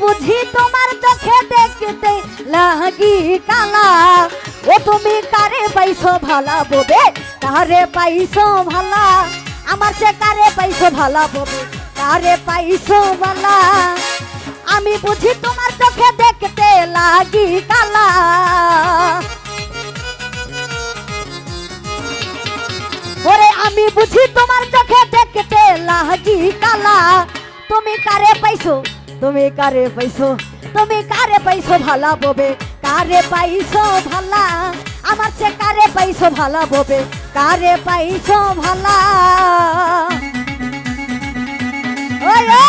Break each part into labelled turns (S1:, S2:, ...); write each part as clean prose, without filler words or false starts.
S1: বুঝি তোমার চোখে দেখতে লাগি কালা। ও তুমি কারে পাইছো ভালা ববে, কারে পাইছো ভালা, আমার সে কারে পাইছো ভালা ববে, কারে পাইছো ভালা। আমি বুঝি তোমার চোখে দেখতে লাগি কালা। ওরে আমি বুঝি তোমার চোখে দেখতে লাগি কালা। তুমি কারে পাইছো, তুমি কারে পাইছো, তুমি কারে পাইছো ভালা ববে, কারে পাইছো ভালা, আমার সে কারে পাইছো ভালা ববে, কারে পাইছো ভালা। ওরে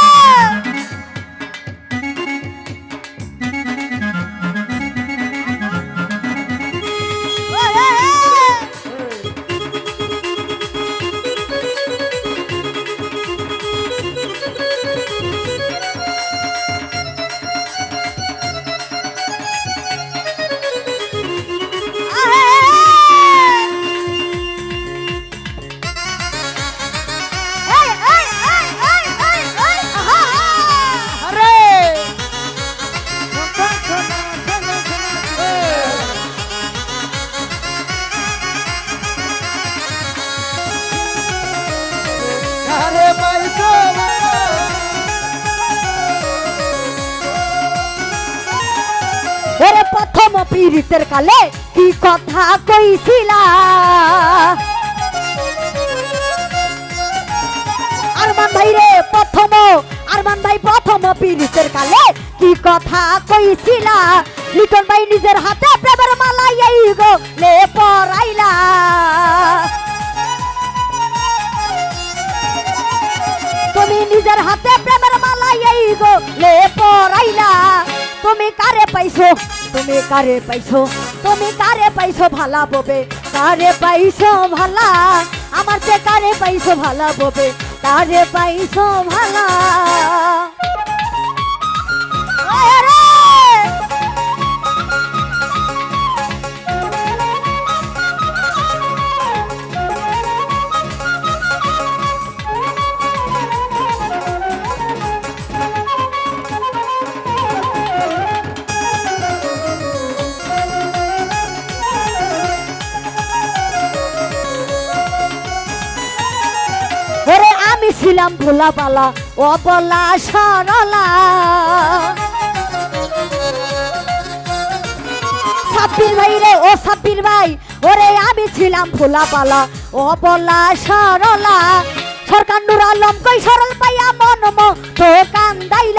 S1: ওরে প্রথম পীড়িতের কালে কি কথা কইছিলা, আরমান ভাই রে প্রথম, আরমান ভাই প্রথম পীড়িতের কালে কি কথা কইছিলা। লিটন ভাই নিজের হাতে প্রেমের মালা এই গো লে পরাইলা। তুমি নিজের হাতে প্রেমের মালা এই গো লে পরাইলা। তুমি কারে পাইছো, তুমি কারে পাইছো, তুমি কারে পাইছো ভালা ববে, কারে পাইছো ভালা, আমার সে কারে পাইছো ভালা ববে, কারে পাইছো ভালা। আমি ছিলাম ভোলা পালা অবলা সরলা। সাব্বির ভাই রে ও সাব্বির ভাই, ওরে আমি ছিলাম ভোলা পালা অবলা সরলা। সরকার নুর আলম কই সরল পাইয়া মন তো কান্দাইলা।